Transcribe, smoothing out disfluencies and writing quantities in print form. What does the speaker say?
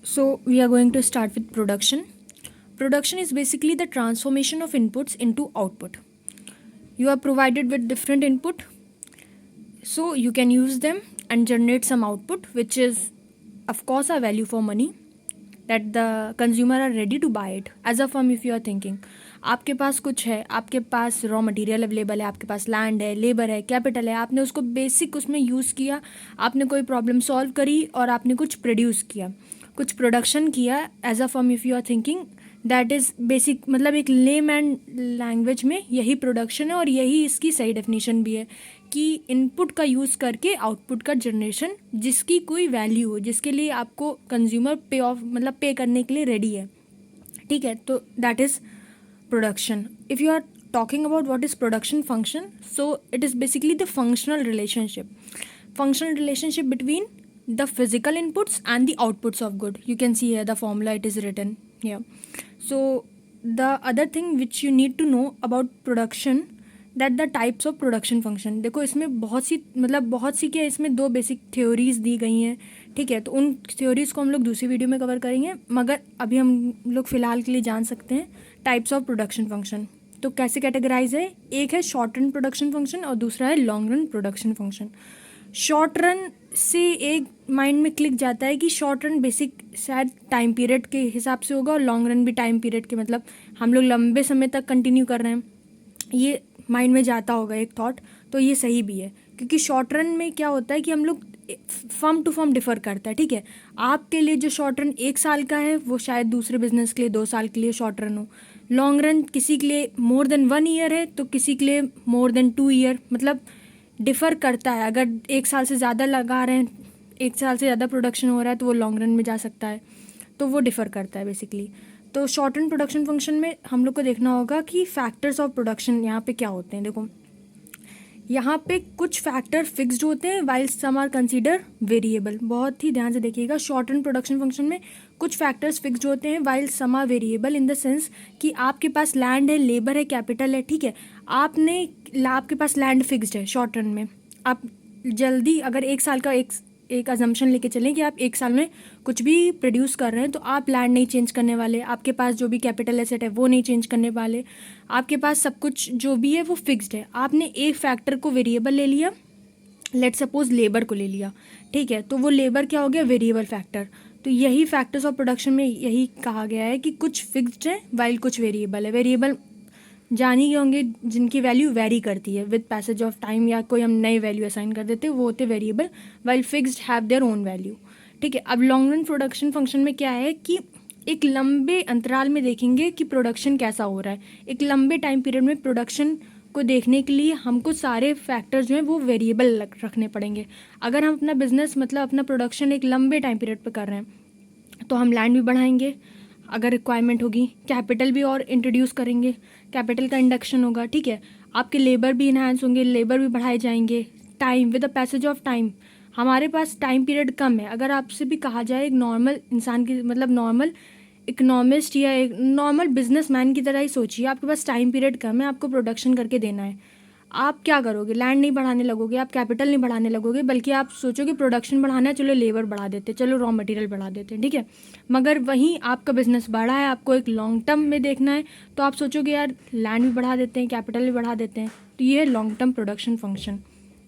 So we are going to start with production. Production is basically the transformation of inputs into output. You are provided with different input, so you can use them and generate some output, which is of course a value for money that the consumer are ready to buy it. As a firm, if you are thinking, आपके पास कुछ है, आपके पास raw material available है, आपके पास land है, labour है, capital है, आपने उसको बेसिक उसमें यूज़ किया, आपने कोई प्रॉब्लम सॉल्व करी और आपने कुछ प्रोड्यूस किया, कुछ प्रोडक्शन किया. As a firm if you are thinking, that is basic, मतलब एक लेम एंड लैंग्वेज में यही प्रोडक्शन है और यही इसकी सही डेफिनेशन भी है कि इनपुट का यूज़ करके आउटपुट का जनरेशन, जिसकी कोई वैल्यू हो, जिसके लिए आपको कंज्यूमर पे ऑफ मतलब पे करने के लिए रेडी है. ठीक है, तो that is production. If you are talking about what is production function, so it is basically the functional relationship between the physical inputs and the outputs of good. You can see here the formula, it is written here. So the other thing which you need to know about production, that the types of production function. देखो इसमें बहुत सी क्या, इसमें दो basic theories दी गई हैं. ठीक है, तो उन थ्योरीज़ को हम लोग दूसरी वीडियो में कवर करेंगे, मगर अभी हम लोग फ़िलहाल के लिए जान सकते हैं टाइप्स ऑफ प्रोडक्शन फंक्शन. तो कैसे कैटेगराइज है, एक है शॉर्ट रन प्रोडक्शन फंक्शन और दूसरा है long run production function. Short run से एक माइंड में क्लिक जाता है कि शॉर्ट रन बेसिक शायद टाइम पीरियड के हिसाब से होगा और लॉन्ग रन भी टाइम पीरियड के, मतलब हम लोग लंबे समय तक कंटिन्यू कर रहे हैं, ये माइंड में जाता होगा एक थॉट. तो ये सही भी है, क्योंकि शॉर्ट रन में क्या होता है कि हम लोग फर्म टू फर्म डिफ़र करता है. ठीक है, आपके लिए जो शॉर्ट रन 1 साल का है वो शायद दूसरे बिजनेस के लिए 2 साल के लिए शॉर्ट रन हो. लॉन्ग रन किसी के लिए मोर देन 1 ईयर है तो किसी के लिए मोर देन 2 ईयर, मतलब डिफ़र करता है. अगर 1 साल से ज़्यादा लगा रहे हैं, 1 साल से ज़्यादा प्रोडक्शन हो रहा है तो वो लॉन्ग रन में जा सकता है. तो वो डिफ़र करता है बेसिकली. तो शॉर्ट रन प्रोडक्शन फंक्शन में हम लोग को देखना होगा कि फैक्टर्स ऑफ प्रोडक्शन यहाँ पे क्या होते हैं. देखो यहाँ पे कुछ फैक्टर फिक्स्ड होते हैं while some are consider variable. बहुत ही ध्यान से देखिएगा, शॉर्ट रन प्रोडक्शन फंक्शन में कुछ फैक्टर्स फिक्स्ड होते हैं while some are variable, in the sense कि आपके पास लैंड है, लेबर है, कैपिटल है. ठीक है, आपके पास लैंड फिक्स्ड है शॉर्ट रन में. आप जल्दी अगर 1 साल का एक अजम्पशन लेके चलें कि आप 1 साल में कुछ भी प्रोड्यूस कर रहे हैं, तो आप लैंड नहीं चेंज करने वाले, आपके पास जो भी कैपिटल एसेट है वो नहीं चेंज करने वाले, आपके पास सब कुछ जो भी है वो फिक्स्ड है. आपने एक फैक्टर को वेरिएबल ले लिया, लेट सपोज लेबर को ले लिया. ठीक है, तो वो लेबर क्या हो गया, वेरिएबल फैक्टर. तो यही फैक्टर्स ऑफ प्रोडक्शन में यही कहा गया है कि कुछ फिक्स्ड है वाइल कुछ वेरिएबल है. वेरिएबल जान ही होंगे जिनकी वैल्यू वेरी करती है विद पैसेज ऑफ टाइम, या कोई हम नई वैल्यू असाइन कर देते हैं, वो होते variable, while fixed have their own value. ठीक है, अब लॉन्ग रन प्रोडक्शन फंक्शन में क्या है कि एक लंबे अंतराल में देखेंगे कि प्रोडक्शन कैसा हो रहा है. एक लंबे टाइम पीरियड में प्रोडक्शन को देखने के लिए हमको सारे फैक्टर्स जो हैं वो वेरिएबल रखने पड़ेंगे. अगर हम अपना बिजनेस मतलब अपना प्रोडक्शन एक लंबे टाइम पीरियड पर कर रहे हैं तो हम लैंड भी बढ़ाएंगे अगर रिक्वायरमेंट होगी, कैपिटल भी और इंट्रोड्यूस करेंगे, कैपिटल का इंडक्शन होगा. ठीक है, आपके लेबर भी इन्हांस होंगे, लेबर भी बढ़ाए जाएंगे. Time, with the passage of time, हमारे पास टाइम पीरियड कम है. अगर आपसे भी कहा जाए एक नॉर्मल इंसान की, मतलब नॉर्मल इकोनॉमिस्ट या एक नॉर्मल बिजनेसमैन की तरह ही सोचिए, आपके पास टाइम पीरियड कम है, आपको प्रोडक्शन करके देना है. आप क्या करोगे, लैंड नहीं बढ़ाने लगोगे, आप कैपिटल नहीं बढ़ाने लगोगे, बल्कि आप सोचोगे प्रोडक्शन बढ़ाना है, चलो लेबर बढ़ा देते, चलो रॉ मटेरियल बढ़ा देते हैं. ठीक है, मगर वहीं आपका बिजनेस बड़ा है, आपको एक लॉन्ग टर्म में देखना है, तो आप सोचोगे यार लैंड भी बढ़ा देते हैं, कैपिटल भी बढ़ा देते हैं. तो ये है लॉन्ग टर्म प्रोडक्शन फंक्शन.